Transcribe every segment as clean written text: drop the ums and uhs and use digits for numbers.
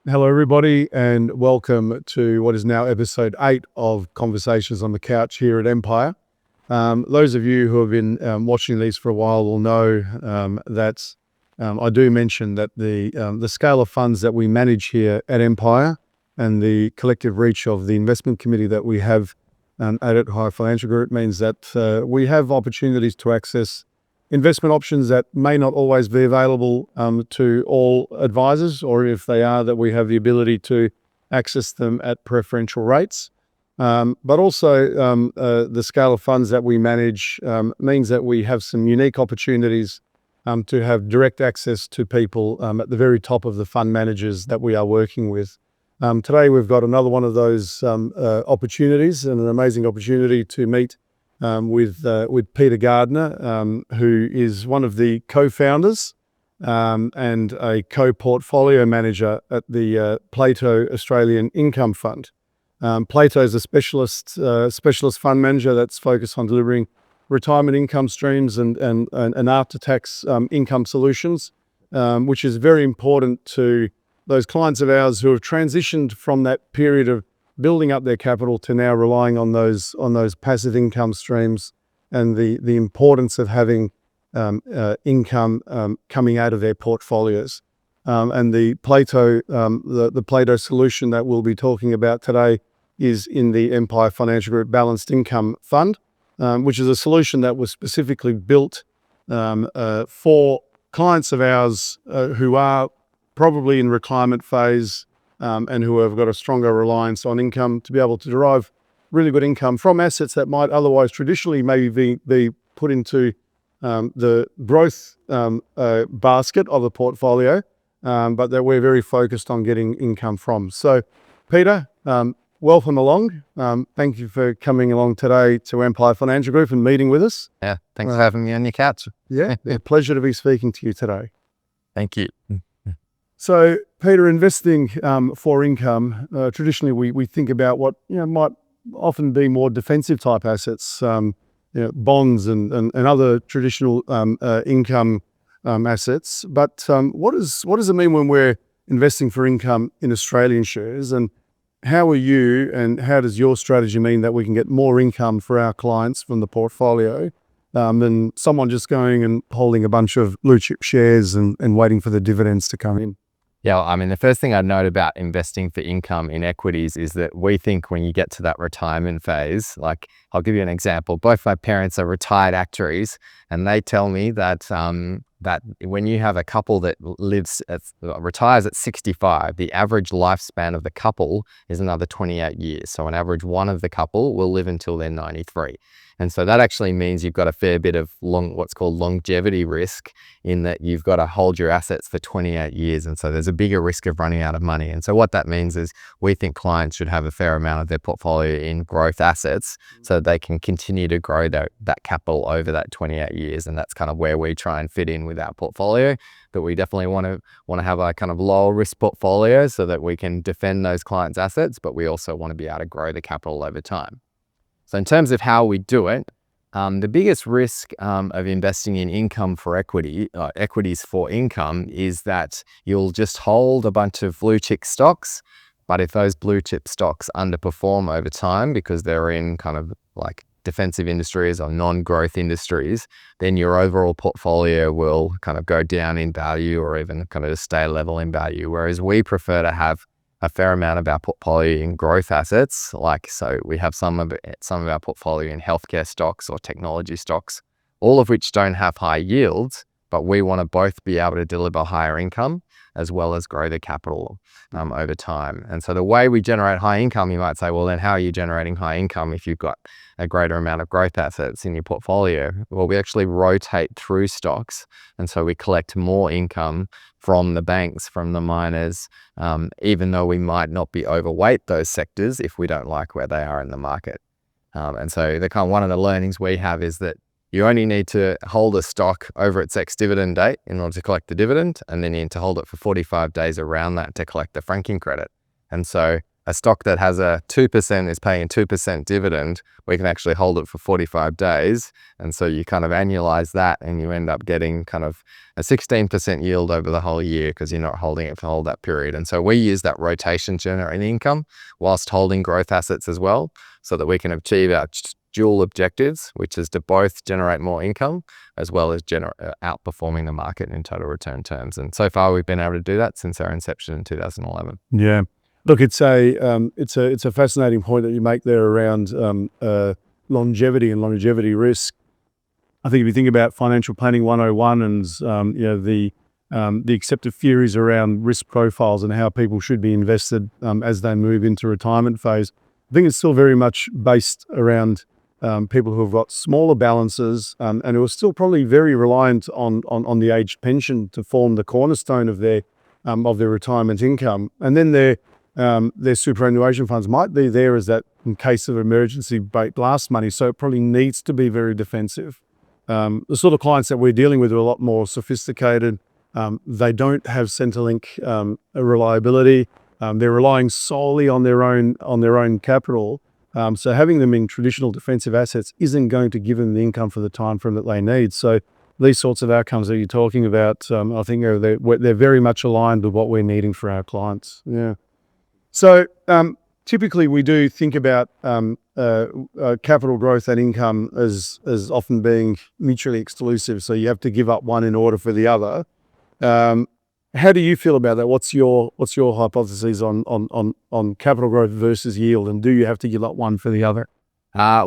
Hello, everybody, and welcome to what is now episode 8 of Conversations on the Couch here at Empire. Those of you who have been watching these for a while will know that I do mention that the scale of funds that we manage here at Empire and the collective reach of the investment committee that we have at Empire Financial Group means that we have opportunities to access investment options that may not always be available to all advisors, or if they are, that we have the ability to access them at preferential rates. But also the scale of funds that we manage means that we have some unique opportunities to have direct access to people at the very top of the fund managers that we are working with. Today we've got another one of those opportunities, and an amazing opportunity to meet with Peter Gardner, who is one of the co-founders and a co-portfolio manager at the Plato Australian Income Fund. Plato is a specialist fund manager that's focused on delivering retirement income streams and after-tax income solutions, which is very important to those clients of ours who have transitioned from that period of building up their capital to now relying on those passive income streams, and the importance of having income coming out of their portfolios. And the Plato solution that we'll be talking about today is in the Empire Financial Group Balanced Income Fund, which is a solution that was specifically built for clients of ours who are probably in retirement phase, and who have got a stronger reliance on income to be able to derive really good income from assets that might otherwise traditionally maybe be put into the growth basket of the portfolio, but that we're very focused on getting income from. So, Peter, welcome along. Thank you for coming along today to Empire Financial Group and meeting with us. Yeah, thanks for having me on your couch. Yeah, a pleasure to be speaking to you today. Thank you. So, Peter, investing for income, traditionally we think about what might often be more defensive type assets, bonds and other traditional income assets. But what does it mean when we're investing for income in Australian shares, and how are you and how does your strategy mean that we can get more income for our clients from the portfolio than someone just going and holding a bunch of blue chip shares and waiting for the dividends to come in? Yeah, I mean, the first thing I'd note about investing for income in equities is that we think when you get to that retirement phase, like I'll give you an example. Both my parents are retired actuaries, and they tell me that that when you have a couple that retires at 65, the average lifespan of the couple is another 28 years. So on average, one of the couple will live until they're 93. And so that actually means you've got a fair bit of what's called longevity risk, in that you've got to hold your assets for 28 years. And so there's a bigger risk of running out of money. And so what that means is we think clients should have a fair amount of their portfolio in growth assets so they can continue to grow that capital over that 28 years. And that's kind of where we try and fit in with our portfolio, that we definitely want to have a kind of lower risk portfolio so that we can defend those clients' assets, but we also want to be able to grow the capital over time. So in terms of how we do it, the biggest risk of investing in income for equities for income is that you'll just hold a bunch of blue chip stocks, but if those blue chip stocks underperform over time because they're in kind of like defensive industries or non-growth industries, then your overall portfolio will kind of go down in value or even kind of stay level in value. Whereas we prefer to have a fair amount of our portfolio in growth assets. So we have some of our portfolio in healthcare stocks or technology stocks, all of which don't have high yields, but we want to both be able to deliver higher income as well as grow the capital over time. And so the way we generate high income, you might say, well, then how are you generating high income if you've got a greater amount of growth assets in your portfolio? Well, we actually rotate through stocks. And so we collect more income from the banks, from the miners, even though we might not be overweight those sectors if we don't like where they are in the market. And so one of the learnings we have is that you only need to hold a stock over its ex-dividend date in order to collect the dividend, and then you need to hold it for 45 days around that to collect the franking credit. And so a stock that has a 2% is paying 2% dividend, we can actually hold it for 45 days. And so you kind of annualize that and you end up getting kind of a 16% yield over the whole year because you're not holding it for all that period. And so we use that rotation generating income whilst holding growth assets as well, so that we can achieve our dual objectives, which is to both generate more income as well as outperforming the market in total return terms. And so far we've been able to do that since our inception in 2011. Yeah. Look, it's a fascinating point that you make there around longevity and longevity risk. I think if you think about financial planning 101 and the accepted theories around risk profiles and how people should be invested as they move into retirement phase, I think it's still very much based around people who have got smaller balances and who are still probably very reliant on the age pension to form the cornerstone of their retirement income. And then their superannuation funds might be there as that in case of emergency blast money. So it probably needs to be very defensive. The sort of clients that we're dealing with are a lot more sophisticated. They don't have Centrelink reliability. They're relying solely on their own capital. So having them in traditional defensive assets isn't going to give them the income for the time frame that they need. So these sorts of outcomes that you're talking about, I think they're very much aligned with what we're needing for our clients. Yeah. So typically we do think about capital growth and income as often being mutually exclusive. So you have to give up one in order for the other. How do you feel about that? What's your hypotheses on capital growth versus yield, and do you have to give up one for the other?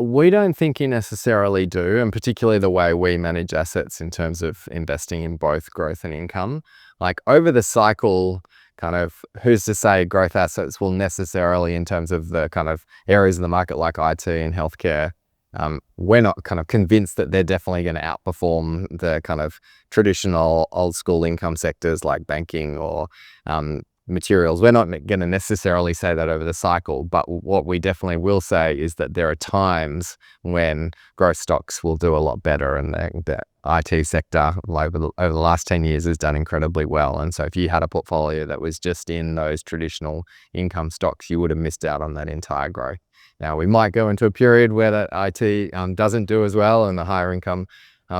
We don't think you necessarily do, and particularly the way we manage assets in terms of investing in both growth and income. Like over the cycle, kind of who's to say growth assets will necessarily, in terms of the kind of areas of the market like IT and healthcare, we're not kind of convinced that they're definitely going to outperform the kind of traditional old school income sectors like banking or materials. We're not going to necessarily say that over the cycle, but what we definitely will say is that there are times when growth stocks will do a lot better, and the IT sector over the last 10 years has done incredibly well. And so if you had a portfolio that was just in those traditional income stocks, you would have missed out on that entire growth. Now, we might go into a period where that IT doesn't do as well and the higher income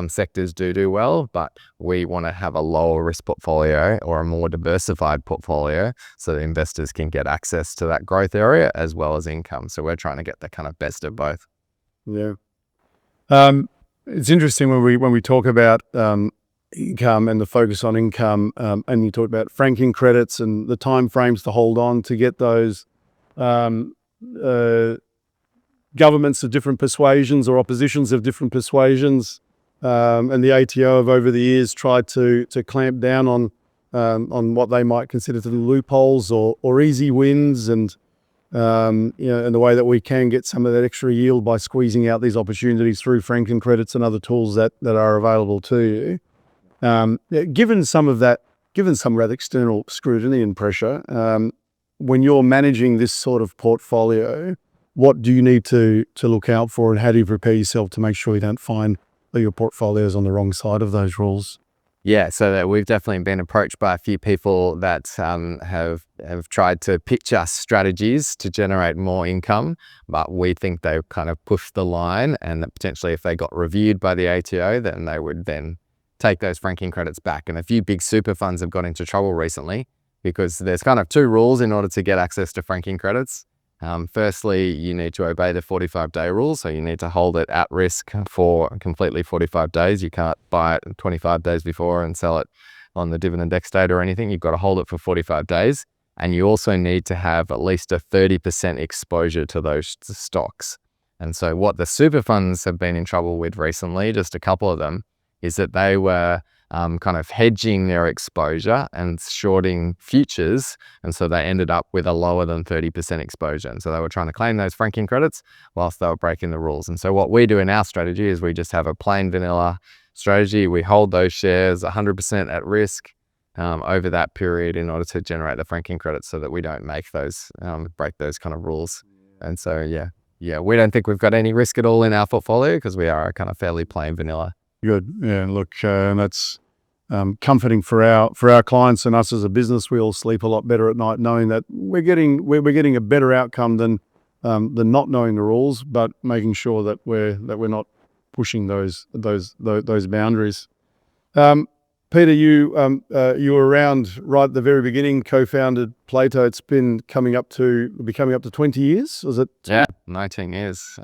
sectors do well, but we want to have a lower risk portfolio or a more diversified portfolio so that investors can get access to that growth area as well as income. So we're trying to get the kind of best of both. Yeah. It's interesting when we talk about income and the focus on income, and you talk about franking credits and the time frames to hold on to get those. Governments of different persuasions or oppositions of different persuasions, and the ATO have over the years tried to clamp down on what they might consider to be loopholes or easy wins, and and the way that we can get some of that extra yield by squeezing out these opportunities through franking credits and other tools that are available to you. Given some of that external scrutiny and pressure, when you're managing this sort of portfolio, what do you need to look out for, and how do you prepare yourself to make sure you don't find that your portfolio is on the wrong side of those rules? Yeah, so that we've definitely been approached by a few people that have tried to pitch us strategies to generate more income, but we think they've kind of pushed the line, and that potentially if they got reviewed by the ATO, then they would then take those franking credits back. And a few big super funds have got into trouble recently because there's kind of two rules in order to get access to franking credits. Firstly, you need to obey the 45-day rule. So you need to hold it at risk for completely 45 days. You can't buy it 25 days before and sell it on the dividend X date or anything. You've got to hold it for 45 days. And you also need to have at least a 30% exposure to those stocks. And so what the super funds have been in trouble with recently, just a couple of them, is that they were kind of hedging their exposure and shorting futures. And so they ended up with a lower than 30% exposure. And so they were trying to claim those franking credits whilst they were breaking the rules. And so what we do in our strategy is we just have a plain vanilla strategy. We hold those shares 100% at risk over that period in order to generate the franking credits so that we don't make those, break those kind of rules. And so, yeah, we don't think we've got any risk at all in our portfolio because we are kind of fairly plain vanilla. Good. Yeah. Look, that's comforting for our clients and us as a business. We all sleep a lot better at night knowing that we're getting a better outcome than not knowing the rules, but making sure that we're not pushing those boundaries. Peter, you were around right at the very beginning, co-founded Plato. It's been coming up to 20 years. Was it? Yeah, 19 years.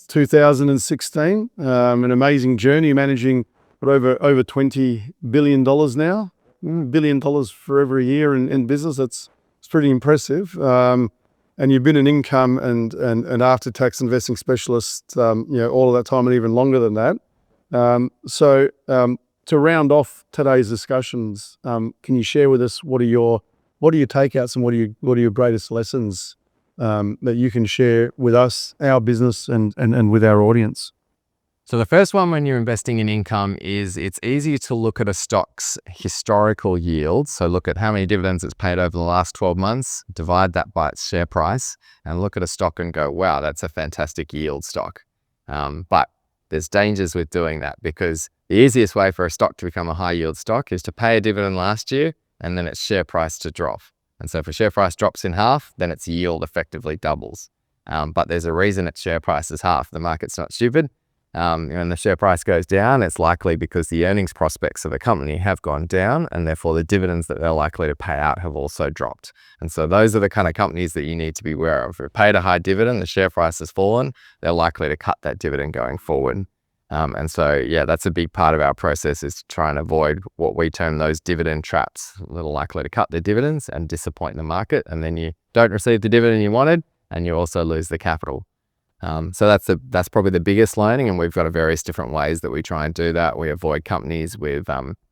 2016. An amazing journey, managing over $20 billion now. $1 billion for every year in business. It's pretty impressive. And you've been an income and after-tax investing specialist, all of that time and even longer than that. So to round off today's discussions, can you share with us what are your takeouts and what are your greatest lessons that you can share with us, our business, and with our audience? So the first one when you're investing in income is it's easy to look at a stock's historical yield. So look at how many dividends it's paid over the last 12 months, divide that by its share price, and look at a stock and go, wow, that's a fantastic yield stock. But there's dangers with doing that, because the easiest way for a stock to become a high yield stock is to pay a dividend last year and then its share price to drop. And so if a share price drops in half, then its yield effectively doubles. But there's a reason its share price is half. The market's not stupid. When the share price goes down, it's likely because the earnings prospects of the company have gone down, and therefore the dividends that they're likely to pay out have also dropped. And so those are the kind of companies that you need to be aware of. If it paid a high dividend, the share price has fallen, they're likely to cut that dividend going forward. And so, yeah, that's a big part of our process, is to try and avoid what we term those dividend traps. A little likely to cut their dividends and disappoint the market, and then you don't receive the dividend you wanted, and you also lose the capital. So that's probably the biggest learning, and we've got various different ways that we try and do that. We avoid companies with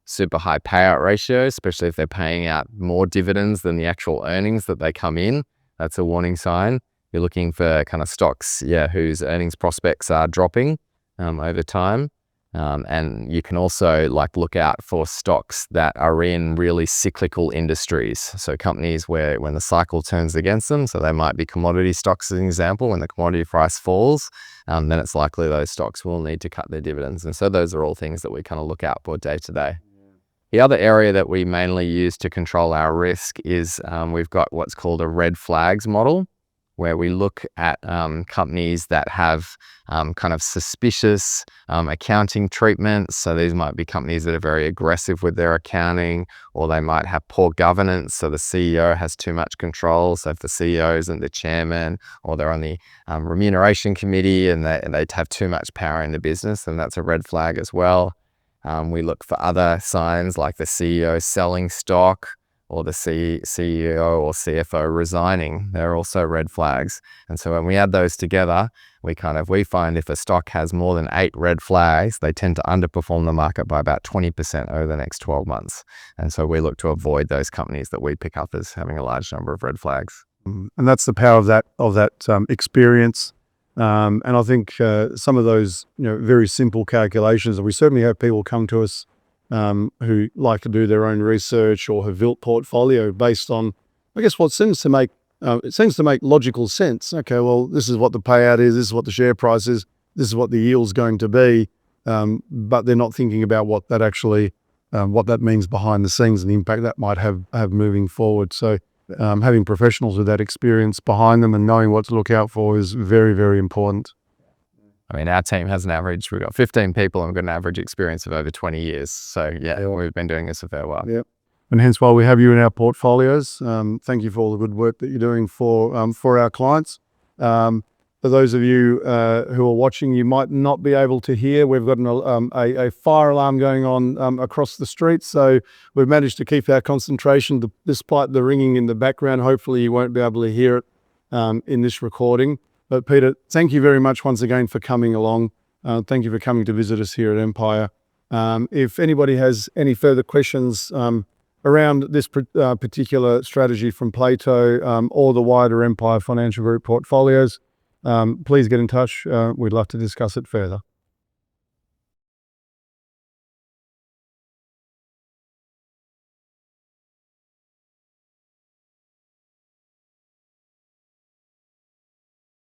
super high payout ratios, especially if they're paying out more dividends than the actual earnings that they come in. That's a warning sign. You're looking for kind of stocks, whose earnings prospects are dropping over time. And you can also look out for stocks that are in really cyclical industries. So companies where when the cycle turns against them, so they might be commodity stocks as an example, when the commodity price falls, then it's likely those stocks will need to cut their dividends. And so those are all things that we kind of look out for day to day. The other area that we mainly use to control our risk is we've got what's called a red flags model, where we look at companies that have kind of suspicious accounting treatments. So these might be companies that are very aggressive with their accounting, or they might have poor governance. So the CEO has too much control. So if the CEO isn't the chairman, or they're on the remuneration committee and they have too much power in the business, then that's a red flag as well. We look for other signs like the CEO selling stock, or the CEO or CFO resigning. They're also red flags. And so when we add those together, we find if a stock has more than 8 red flags, they tend to underperform the market by about 20% over the next 12 months. And so we look to avoid those companies that we pick up as having a large number of red flags. And that's the power of that experience. And I think some of those very simple calculations, and we certainly have people come to us who like to do their own research or have built portfolio based on, I guess, what seems to make logical sense. Okay, well, this is what the payout is, this is what the share price is, this is what the yield's going to be, but they're not thinking about what that means behind the scenes and the impact that might have moving forward. So having professionals with that experience behind them and knowing what to look out for is very, very important. I mean, our team has we've got 15 people and we've got an average experience of over 20 years. So we've been doing this a fair while. Yeah. And hence why we have you in our portfolios. Thank you for all the good work that you're doing for our clients. For those of you who are watching, you might not be able to hear. We've got a fire alarm going on across the street. So we've managed to keep our concentration despite the ringing in the background. Hopefully you won't be able to hear it in this recording. But Peter, thank you very much once again for coming along. Thank you for coming to visit us here at Empire. If anybody has any further questions around this particular strategy from Plato or the wider Empire Financial Group portfolios, please get in touch. We'd love to discuss it further.